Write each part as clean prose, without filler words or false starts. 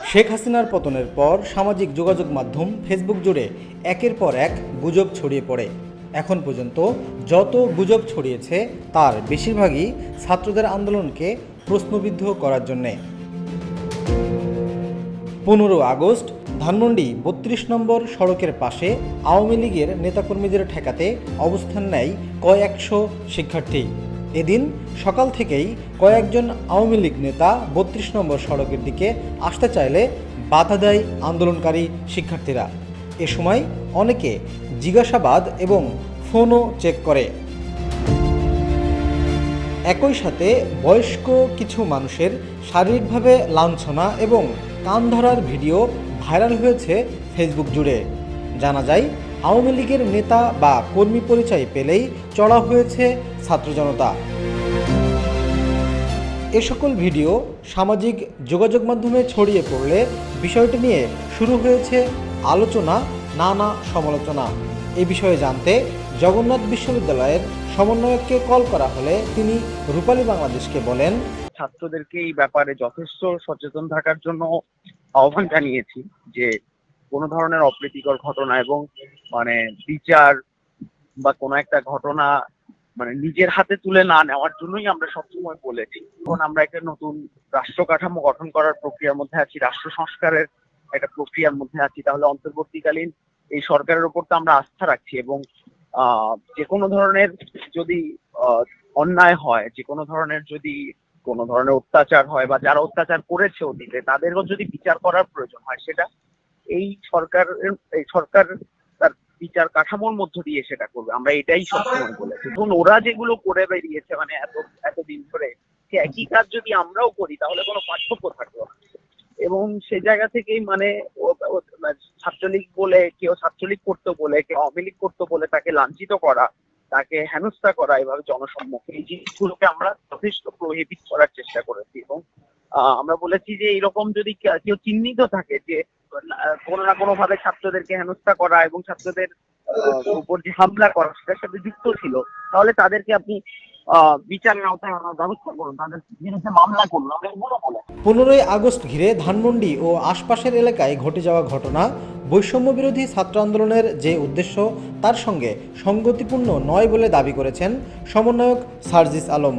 শেখ হাসিনার পতনের পর সামাজিক যোগাযোগ মাধ্যম ফেসবুক জুড়ে একের পর এক গুজব ছড়িয়ে পড়ে। এখন পর্যন্ত যত গুজব ছড়িয়েছে তার বেশিরভাগই ছাত্রদের আন্দোলনকে প্রশ্নবিদ্ধ করার জন্যে। 15 আগস্ট ধানমন্ডি 32 নম্বর সড়কের পাশে আওয়ামী লীগের নেতাকর্মীদের ঠেকাতে অবস্থান নেয় কয়েকশো শিক্ষার্থী। এদিন সকাল থেকেই কয়েকজন আওয়ামী লীগ নেতা 32 নম্বর সড়কের দিকে আসতে চাইলে বাধা দেয় আন্দোলনকারী শিক্ষার্থীরা। এ সময় অনেকে জিজ্ঞাসাবাদ এবং ফোনও চেক করে। একই সাথে বয়স্ক কিছু মানুষের শারীরিকভাবে লাঞ্ছনা এবং কান ধরার ভিডিও ভাইরাল হয়েছে ফেসবুক জুড়ে। জানা যায়, আওয়ামী লীগের নেতা বা কর্মী পরিচয় পেলেই চড়া হয়েছে ছাত্র জনতা। এ সকল ভিডিও সামাজিক যোগাযোগ মাধ্যমে ছড়িয়ে পড়লে বিষয়টি নিয়ে শুরু হয়েছে আলোচনা, নানা সমালোচনা। এ বিষয়ে জানতে জগন্নাথ বিশ্ববিদ্যালয়ের সমন্বয়ককে কল করা হলে তিনি রূপালী বাংলাদেশকে বলেন, ছাত্রদেরকে এই ব্যাপারে যথেষ্ট সচেতন থাকার জন্য আহ্বান জানিয়েছি যে কোনো ধরনের অপ্রীতিকর ঘটনা এবং বিচার বা কোনো একটা ঘটনা নিজের হাতে তুলে না নেওয়ার জন্যই আমরা সবসময় বলেছি। এখন আমরা একটা নতুন রাষ্ট্র কাঠামো গঠন করার প্রক্রিয়ার মধ্যে আছি, রাষ্ট্র সংস্কারের একটা প্রক্রিয়ার মধ্যে আছি। তাহলে অন্তর্বর্তীকালীন এই সরকারের উপর তো আমরা আস্থা রাখছি এবং যে কোনো ধরনের যদি অন্যায় হয়, যে কোনো ধরনের যদি কোনো ধরনের অত্যাচার হয় বা যারা অত্যাচার করেছে অতীতে তাদেরও যদি বিচার করার প্রয়োজন হয়, সেটা এই সরকার তার বিচার কাঠামোর মধ্য দিয়ে সেটা করবে। আমরা এটাই সবসময় বলেছি। এখন ওরা যেগুলো করে বেরিয়েছে এতদিন ধরে, সে একই কাজ যদি আমরাও করি তাহলে কোনো পার্থক্য থাকবে না। এবং সে জায়গা থেকেই ছাত্রলীগ বলে কেউ ছাত্রলীগ করতে বলে কেউ আওয়ামী লীগ করতে বলে তাকে লাঞ্ছিত করা, তাকে হেনস্থা করা এভাবে জনসম্মুখে, এই জিনিসগুলোকে আমরা যথেষ্ট প্রোহিবিট করার চেষ্টা করেছি। এবং আমরা বলেছি যে এইরকম যদি কেউ চিহ্নিত থাকে যে কোনো না কোনো ভাবে ছাত্রদেরকে হেনস্থা করা এবং ছাত্রদের উপর যে হামলা করা সেটার সাথে যুক্ত ছিল, তাহলে তাদেরকে আপনি বিচারের আওতায় আনার ব্যবস্থা করুন, তাদের বিরুদ্ধে মামলা করুন। আমরা এগুলো বলে 15 আগস্ট ঘিরে ধানমন্ডি ও আশপাশের এলাকায় ঘটে যাওয়া ঘটনা বৈষম্য বিরোধী ছাত্র আন্দোলনের যে উদ্দেশ্য তার সঙ্গে সঙ্গতিপূর্ণ নয় বলে দাবি করেছেন সমন্বয়ক সার্জিস আলম।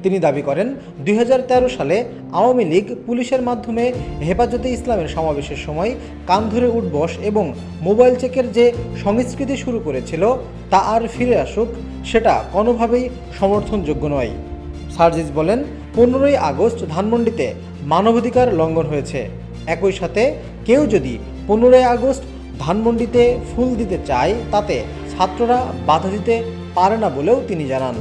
তিনি দাবি করেন, 2013 সালে আওয়ামী লীগ পুলিশের মাধ্যমে হেফাজতে ইসলামের সমাবেশের সময় কান ধরে উঠবস এবং মোবাইল চেকের যে সংস্কৃতি শুরু করেছিল তা আর ফিরে আসুক, সেটা কোনোভাবেই সমর্থনযোগ্য নয়। সার্জিস বলেন, 15 আগস্ট ধানমন্ডিতে মানবাধিকার লঙ্ঘন হয়েছে। একই সাথে কেউ যদি 15 আগস্ট ধানমন্ডিতে ফুল দিতে চায় তাতে ছাত্ররা বাধা দিতে পারে না বলেও তিনি জানান।